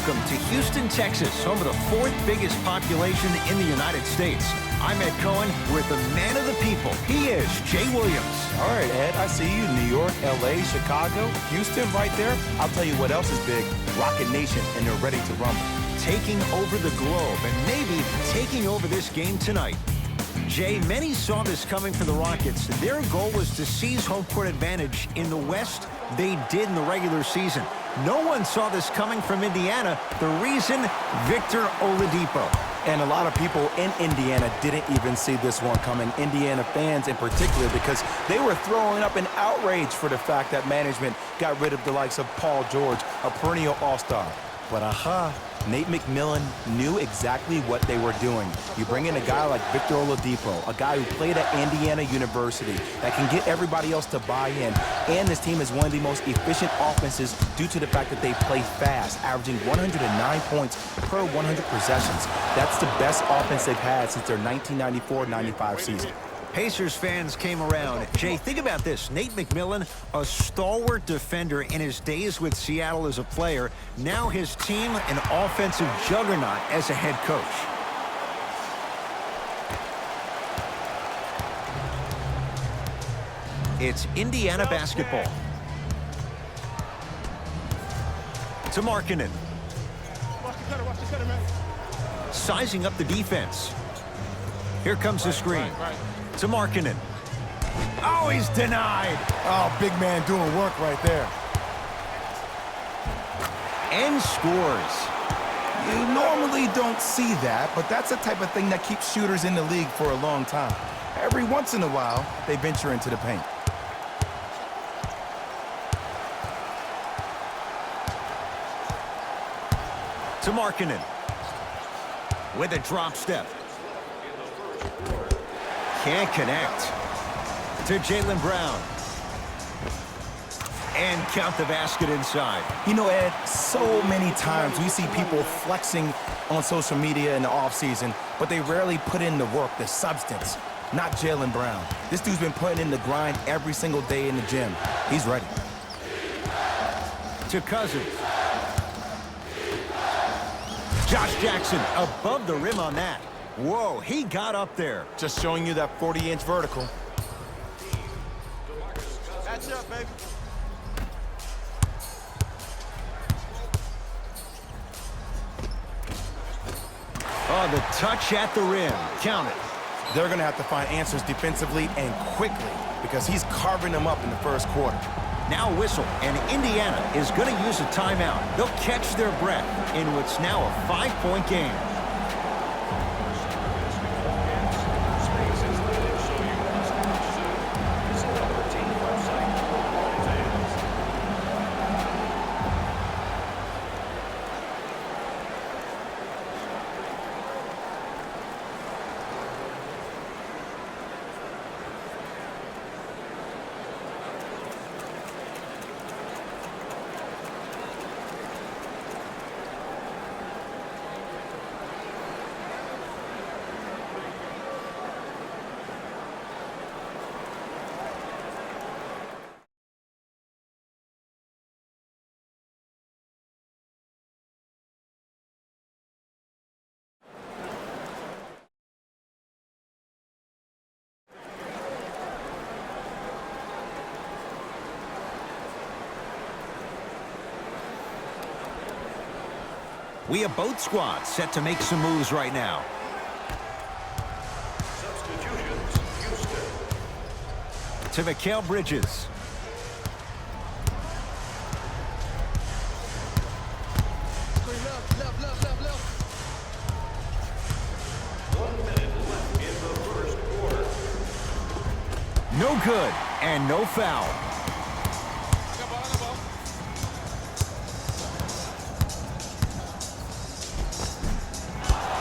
Welcome to Houston, Texas, home of the fourth biggest population in the United States. I'm Ed Cohen with the man of the people. He is Jay Williams. All right, Ed, I see you. New York, L.A., Chicago, Houston right there. I'll tell you what else is big. Rocket Nation, and they're ready to rumble. Taking over the globe and maybe taking over this game tonight. Jay, many saw this coming for the Rockets. Their goal was to seize home court advantage in the West. They did in the regular season. No one saw this coming from Indiana. The reason, Victor Oladipo. And a lot of people in Indiana didn't even see this one coming, Indiana fans in particular, because they were throwing up an outrage for the fact that management got rid of the likes of Paul George, a perennial all-star. But Nate McMillan knew exactly what they were doing. You bring in a guy like Victor Oladipo, a guy who played at Indiana University that can get everybody else to buy in. And this team is one of the most efficient offenses due to the fact that they play fast, averaging 109 points per 100 possessions. That's the best offense they've had since their 1994-95 season. Pacers fans came around. Jay, think about this. Nate McMillan, a stalwart defender in his days with Seattle as a player. Now his team, an offensive juggernaut as a head coach. It's Indiana basketball. To Markkanen. Sizing up the defense. Here comes the screen. To Markkanen. Oh, he's denied. Oh, big man doing work right there. And scores. You normally don't see that, but that's the type of thing that keeps shooters in the league for a long time. Every once in a while, they venture into the paint. To Markkanen. With a drop step. Can't connect. To Jaylen Brown. And count the basket inside. You know, Ed, so many times we see people flexing on social media in the offseason, but they rarely put in the work, the substance. Not Jaylen Brown. This dude's been putting in the grind every single day in the gym. He's ready. To Cousins. Josh Jackson above the rim on that. Whoa, he got up there. Just showing you that 40-inch vertical. Catch up, baby. Oh, the touch at the rim. Count it. They're going to have to find answers defensively and quickly because he's carving them up in the first quarter. Now whistle, and Indiana is going to use a timeout. They'll catch their breath in what's now a 5-point game. We have both squads set to make some moves right now. Substitutions, Houston. To Mikal Bridges. Left. 1 minute left in the first quarter. No good, and no foul.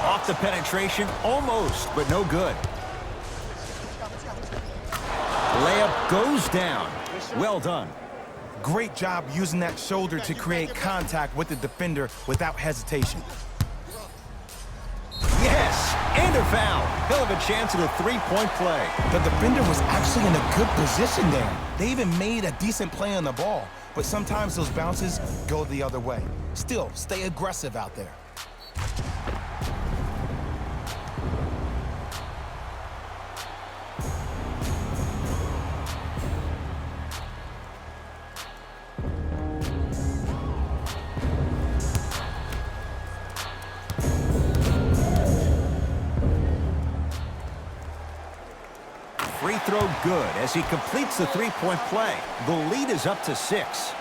Off the penetration, almost, but no good. Layup goes down. Well done. Great job using that shoulder to create contact with the defender without hesitation. Yes, and a foul. He'll have a chance at a three-point play. The defender was actually in a good position there. They even made a decent play on the ball. but sometimes those bounces go the other way. Still, stay aggressive out there. Free throw good as he completes the three-point play. The lead is up to 6.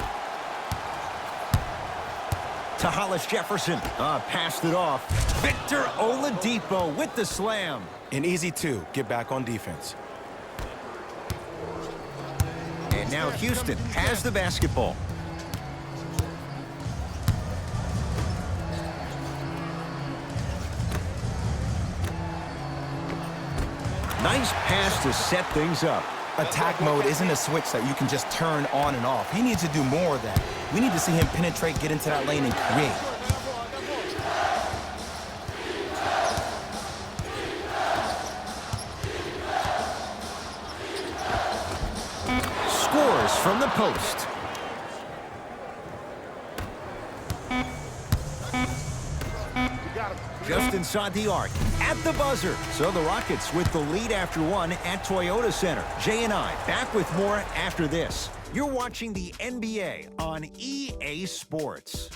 To Hollis Jefferson. Passed it off. Victor Oladipo with the slam. An easy 2. Get back on defense. And now Houston has the basketball. Nice pass to set things up. Attack mode isn't a switch that you can just turn on and off. He needs to do more of that. We need to see him penetrate, get into that lane, and create. Scores from the post. Just inside the arc, at the buzzer. So the Rockets with the lead after 1 at Toyota Center. Jay and I back with more after this. You're watching the NBA on EA Sports.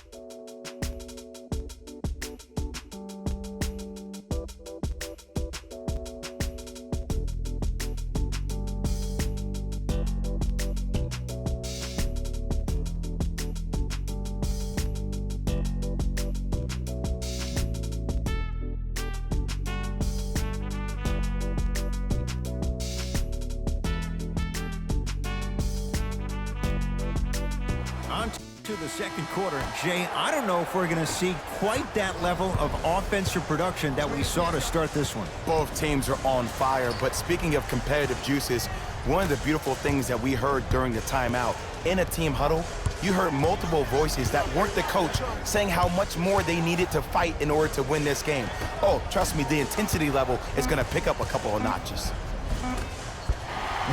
On to the second quarter. Jay, I don't know if we're going to see quite that level of offensive production that we saw to start this one. Both teams are on fire, but speaking of competitive juices, one of the beautiful things that we heard during the timeout, in a team huddle, you heard multiple voices that weren't the coach saying how much more they needed to fight in order to win this game. Oh, trust me, the intensity level is going to pick up a couple of notches.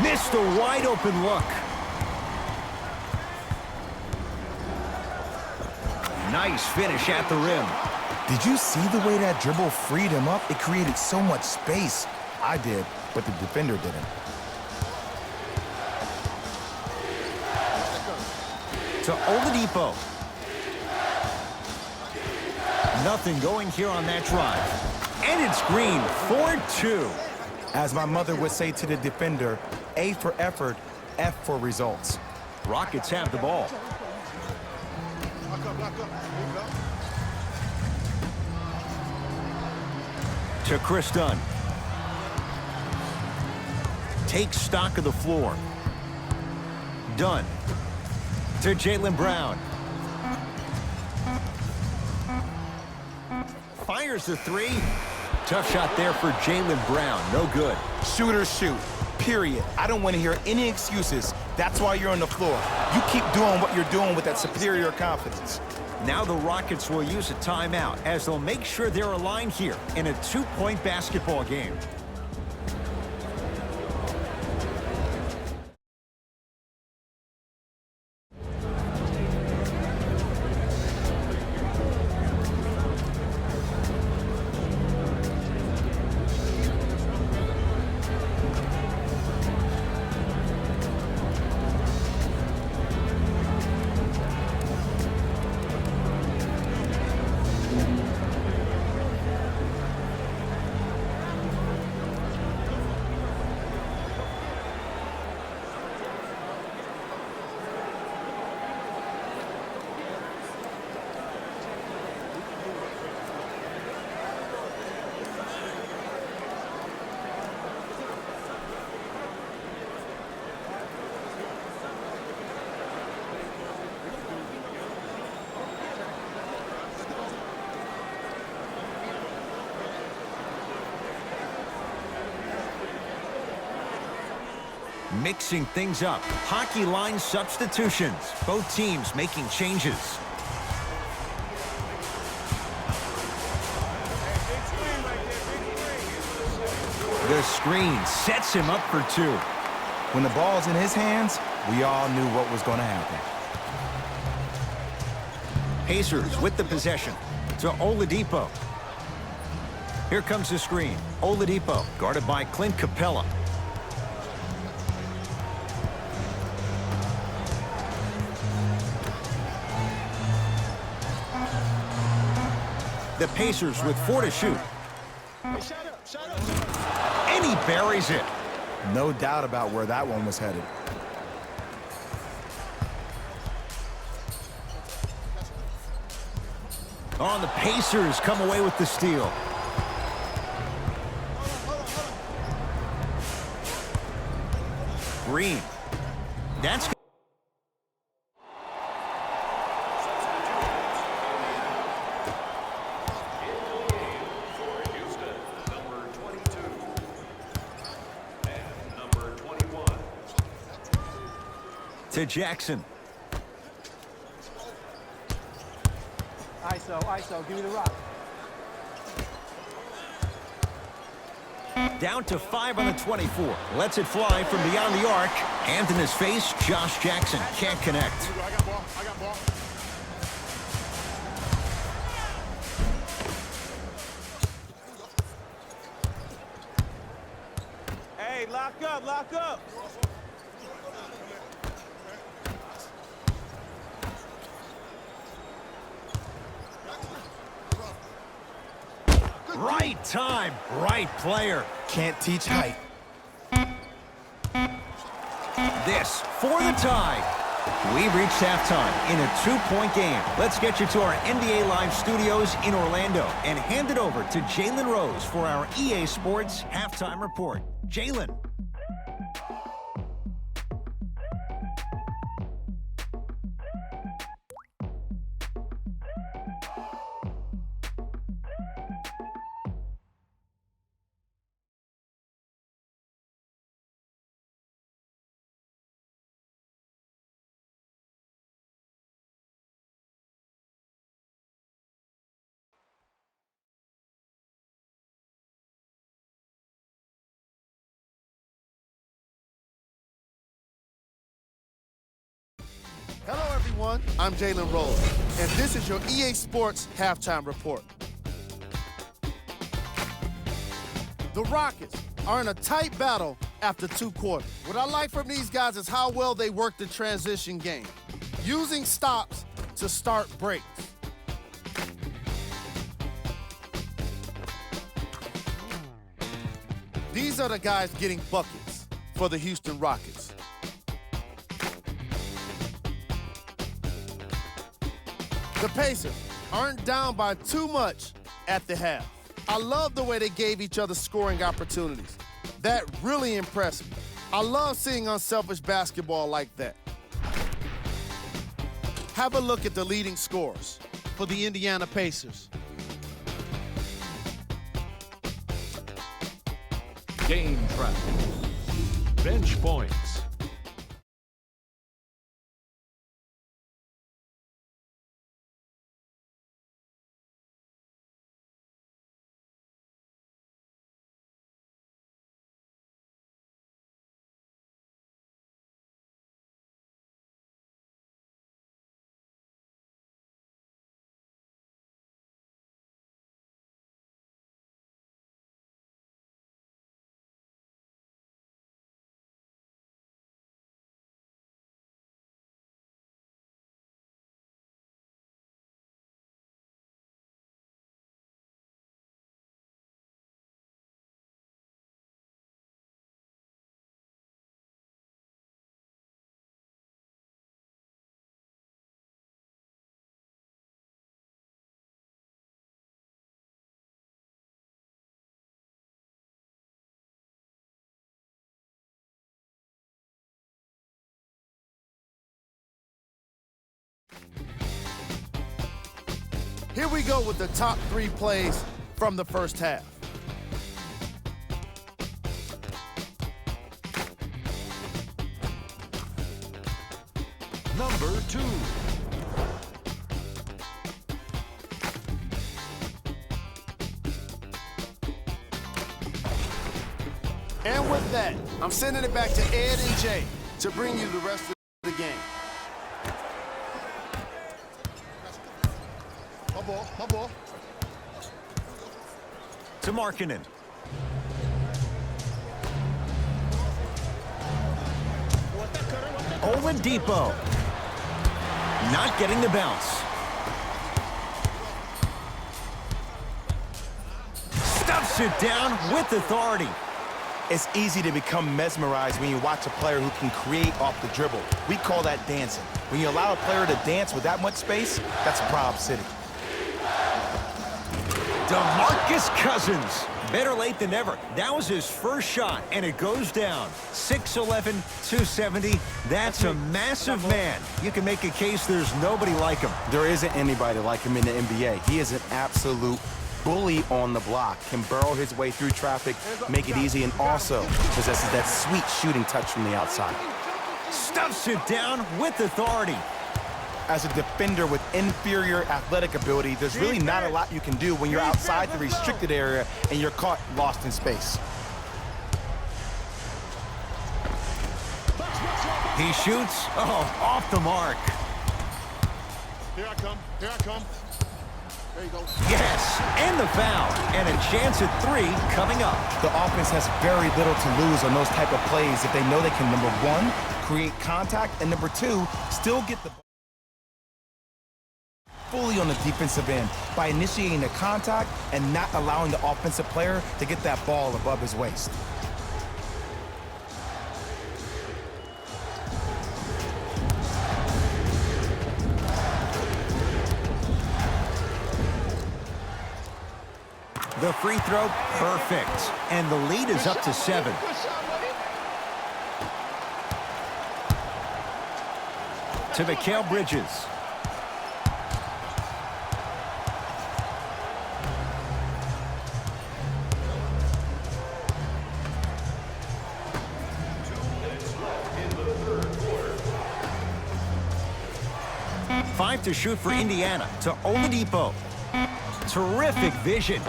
Missed a wide open look. Nice finish at the rim. Did you see the way that dribble freed him up? It created so much space. I did, but the defender didn't. To Oladipo. Nothing going here on that drive. And it's Green, 4-2. As my mother would say to the defender, A for effort, F for results. Rockets have the ball. To Chris Dunn. Takes stock of the floor. Dunn. To Jaylen Brown. Fires the 3. Tough shot there for Jaylen Brown. No good. Shooters shoot, period. I don't want to hear any excuses. That's why you're on the floor. You keep doing what you're doing with that superior confidence. Now the Rockets will use a timeout as they'll make sure they're aligned here in a 2-point basketball game. Mixing things up. Hockey line substitutions. Both teams making changes. The screen sets him up for 2. When the ball's in his hands, we all knew what was going to happen. Pacers with the possession to Oladipo. Here comes the screen. Oladipo guarded by Clint Capella. The Pacers with 4 to shoot. And he buries it. No doubt about where that one was headed. On the Pacers come away with the steal. Green. That's For Houston, number 22 and number 21. to Jackson. ISO, give me the rock. Down to 5 on the 24. Lets it fly from beyond the arc. Hand in his face, Josh Jackson can't connect. I got ball. Hey, lock up. Right time, right player. Can't teach height. This for the tie. We've reached halftime in a 2-point game. Let's get you to our NBA Live studios in Orlando and hand it over to Jalen Rose for our EA Sports halftime report. Jalen. Hello, everyone. I'm Jalen Rose, and this is your EA Sports halftime report. The Rockets are in a tight battle after 2 quarters. What I like from these guys is how well they work the transition game, using stops to start breaks. These are the guys getting buckets for the Houston Rockets. The Pacers aren't down by too much at the half. I love the way they gave each other scoring opportunities. That really impressed me. I love seeing unselfish basketball like that. Have a look at the leading scorers for the Indiana Pacers. Game track. Bench points. Here we go with the top 3 plays from the first half. Number 2. And with that, I'm sending it back to Ed and Jay to bring you the rest of the game. My ball. To Markkanen. Oladipo. Not getting the bounce. Stuffs it down with authority. It's easy to become mesmerized when you watch a player who can create off the dribble. We call that dancing. When you allow a player to dance with that much space, that's Prob City. DeMarcus Cousins. Better late than never. That was his first shot, and it goes down. 6'11", 270. That's a massive man. You can make a case there's nobody like him. There isn't anybody like him in the NBA. He is an absolute bully on the block, can burrow his way through traffic, make it easy, and also possesses that sweet shooting touch from the outside. Stuffs it down with authority. As a defender with inferior athletic ability, there's really not a lot you can do when you're outside the restricted area and you're caught lost in space. He shoots. Oh, off the mark. Here I come. Here I come. There you go. Yes, and the foul. And a chance at 3 coming up. The offense has very little to lose on those type of plays if they know they can, number 1, create contact, and number 2, still get the ball fully on the defensive end by initiating the contact and not allowing the offensive player to get that ball above his waist. The free throw, perfect. And the lead is up to 7. To Mikal Bridges. Five to shoot for Indiana. To Oladipo. Terrific vision.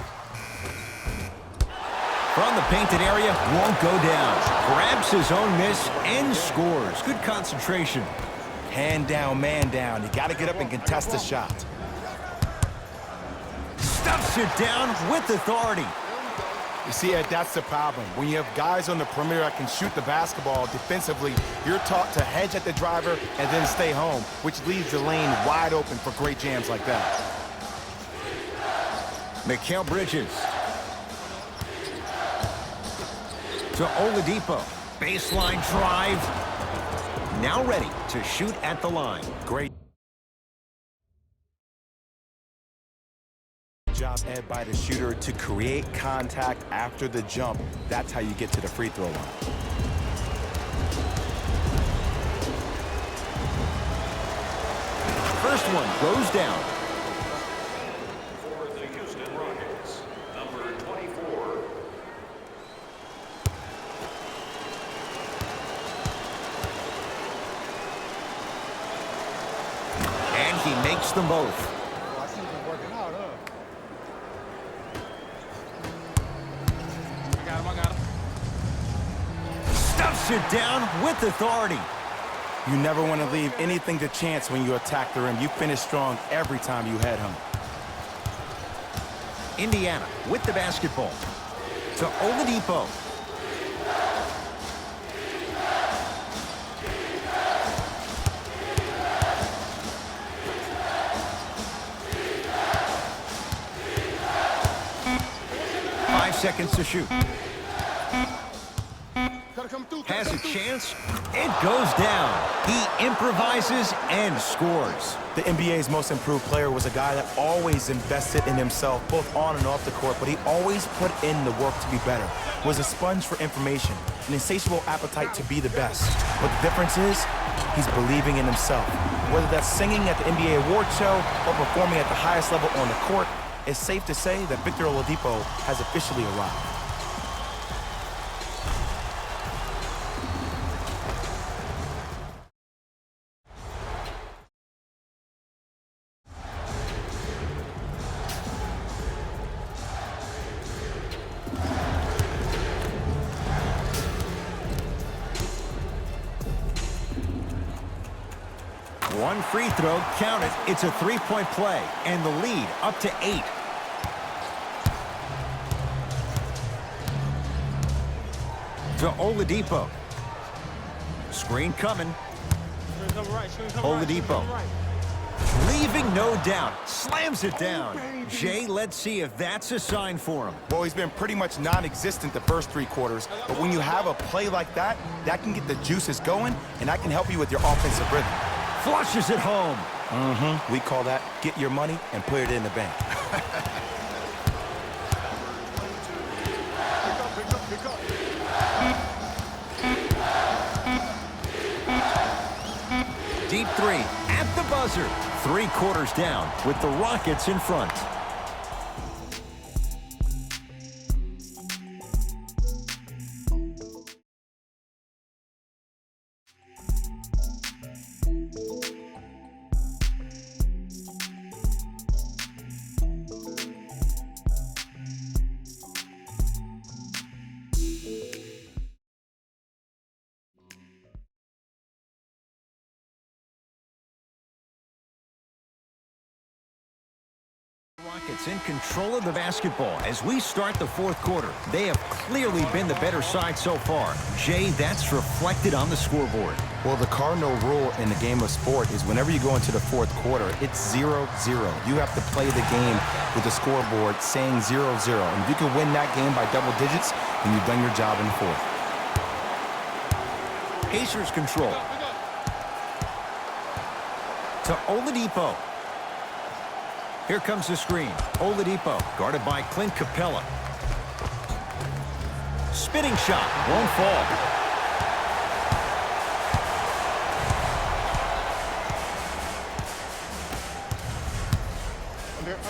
From the painted area, won't go down. Grabs his own miss and scores. Good concentration. Hand down, man down. You got to get up and contest the shot. Stuffs it down with authority. You see, Ed, that's the problem. When you have guys on the perimeter that can shoot the basketball defensively, you're taught to hedge at the driver and then stay home, which leaves the lane wide open for great jams like that. Mikal Bridges. To Oladipo. Baseline drive. Now ready to shoot at the line. Great job, Ed, by the shooter to create contact after the jump. That's how you get to the free throw line. First one goes down. For the Houston Rockets, number 24. And he makes them both. I see you working out, huh? I got him. Stuffs it down with authority. You never want to leave anything to chance when you attack the rim. You finish strong every time you head home. Indiana with the basketball. To Oladipo. Five seconds to shoot. Has a chance. It goes down. He improvises and scores. The NBA's most improved player was a guy that always invested in himself, both on and off the court, but he always put in the work to be better. Was a sponge for information, an insatiable appetite to be the best. But the difference is, he's believing in himself. Whether that's singing at the NBA award show or performing at the highest level on the court, it's safe to say that Victor Oladipo has officially arrived. One free throw, count it. It's a three-point play, and the lead up to 8. To Oladipo. Screen coming. Oladipo. Leaving no doubt. Slams it down. Jay, let's see if that's a sign for him. Well, he's been pretty much non-existent the first 3 quarters, but when you have a play like that, that can get the juices going, and that can help you with your offensive rhythm. Flushes it home. We call that get your money and put it in the bank. Deep 3 at the buzzer. 3 quarters down with the Rockets in front. Rockets in control of the basketball as we start the 4th quarter. They have clearly been the better side so far. Jay, that's reflected on the scoreboard. Well, the cardinal rule in the game of sport is whenever you go into the 4th quarter, it's 0-0. You have to play the game with the scoreboard saying 0-0. And if you can win that game by double digits, then you've done your job in the 4th. Pacers control. To Oladipo. Here comes the screen. Oladipo, guarded by Clint Capella. Spinning shot, won't fall.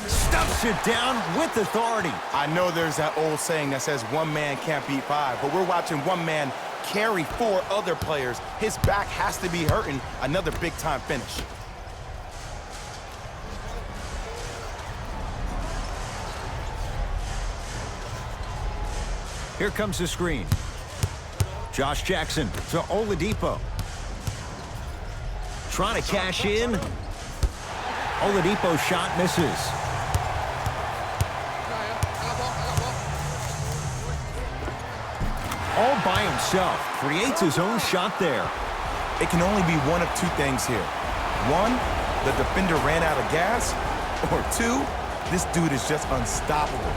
Stuffs it down with authority. I know there's that old saying that says one man can't beat 5, but we're watching one man carry 4 other players. His back has to be hurting. Another big-time finish. Here comes the screen. Josh Jackson to Oladipo. Trying to cash in. Oladipo's shot misses. All by himself. Creates his own shot there. It can only be one of 2 things here. 1, the defender ran out of gas. Or 2, this dude is just unstoppable.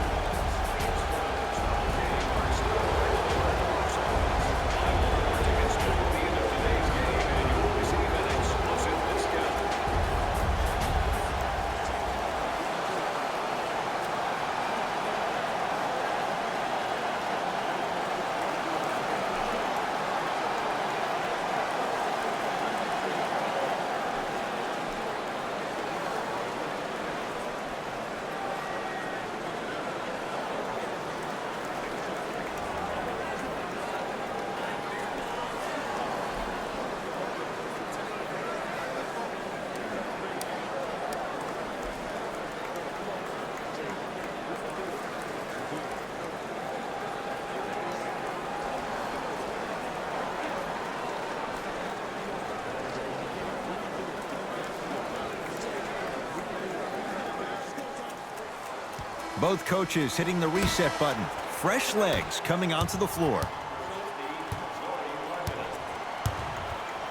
Both coaches hitting the reset button. Fresh legs coming onto the floor.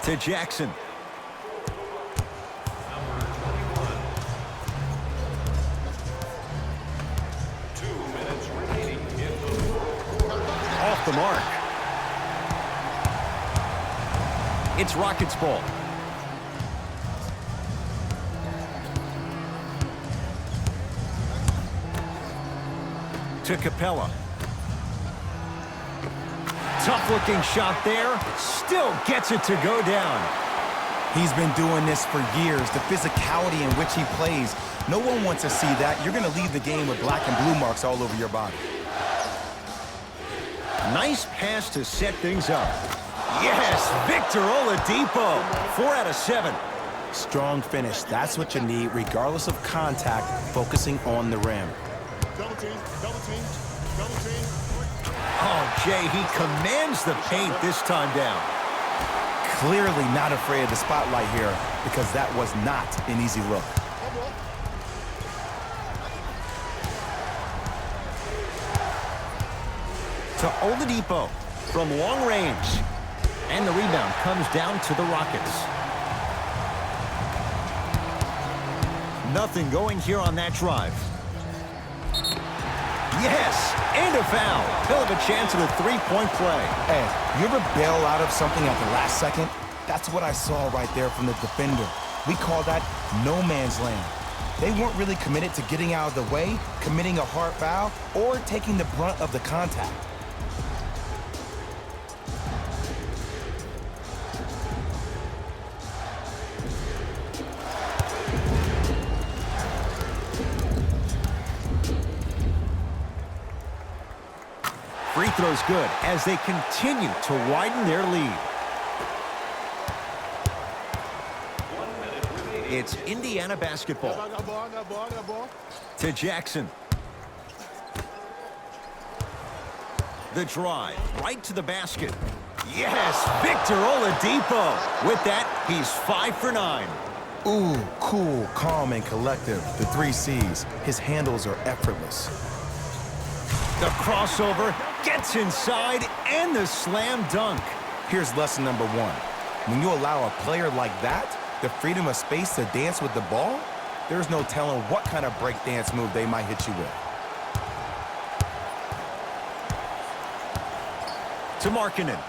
To Jackson. Number 21. 2 minutes remaining in the 4th. Off the mark. It's Rockets ball. To Capella. Tough-looking shot there. Still gets it to go down. He's been doing this for years. The physicality in which he plays. No one wants to see that. You're going to leave the game with black and blue marks all over your body. Nice pass to set things up. Yes, Victor Oladipo. 4 out of 7. Strong finish. That's what you need, regardless of contact, focusing on the rim. Double team, double team, double team. Oh, Jay, he commands the paint this time down. Clearly not afraid of the spotlight here because that was not an easy look. To Oladipo from long range. And the rebound comes down to the Rockets. Nothing going here on that drive. Yes, and a foul. He'll have a chance at a three-point play. Ed, you ever bail out of something at the last second? That's what I saw right there from the defender. We call that no man's land. They weren't really committed to getting out of the way, committing a hard foul, or taking the brunt of the contact. Free throw's good as they continue to widen their lead. It's Indiana basketball. To Jackson. The drive, right to the basket. Yes, Victor Oladipo. With that, he's 5 for 9. Ooh, cool, calm, and collective. The 3 C's. His handles are effortless. The crossover gets inside and the slam dunk. Here's lesson number 1. When you allow a player like that the freedom of space to dance with the ball, there's no telling what kind of breakdance move they might hit you with. To Markkanen.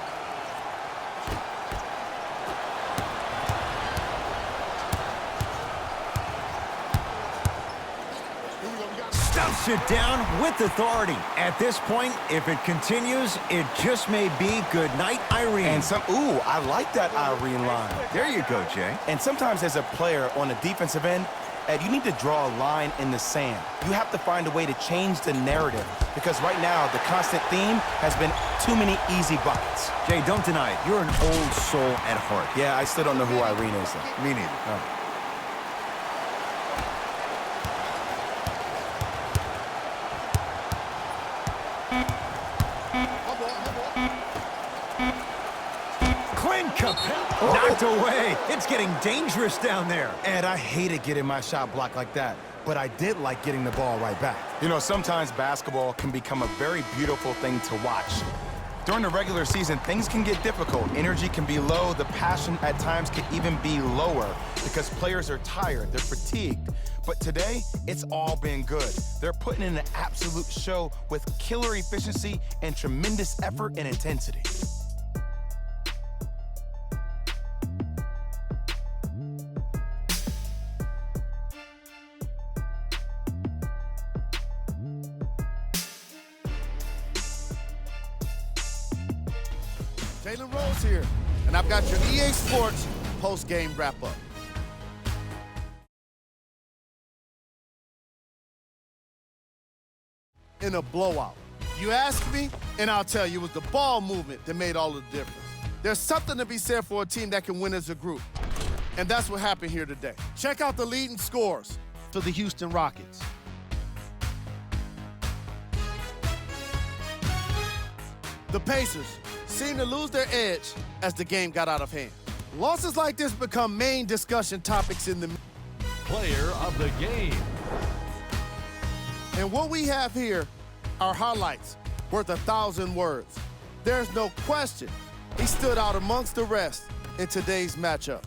Stuffs it down with authority. At this point, if it continues, it just may be good night, Irene. And ooh, I like that Irene line. There you go, Jay. And sometimes as a player on the defensive end, Ed, you need to draw a line in the sand. You have to find a way to change the narrative because right now the constant theme has been too many easy buckets. Jay, don't deny it. You're an old soul at heart. Yeah, I still don't know who Irene is, though. Me neither. Oh. Clint Capella knocked away. It's getting dangerous down there. Ed, I hated getting my shot blocked like that, but I did like getting the ball right back. You know, sometimes basketball can become a very beautiful thing to watch. During the regular season, things can get difficult. Energy can be low. The passion at times can even be lower because players are tired. They're fatigued. But today, it's all been good. They're putting in an absolute show with killer efficiency and tremendous effort and intensity. Jalen Rose here, and I've got your EA Sports post-game wrap-up. In a blowout. You ask me, and I'll tell you, it was the ball movement that made all the difference. There's something to be said for a team that can win as a group, and that's what happened here today. Check out the leading scores for the Houston Rockets. The Pacers seemed to lose their edge as the game got out of hand. Losses like this become main discussion topics in the Player of the game. And what we have here are highlights worth 1,000 words. There's no question he stood out amongst the rest in today's matchup.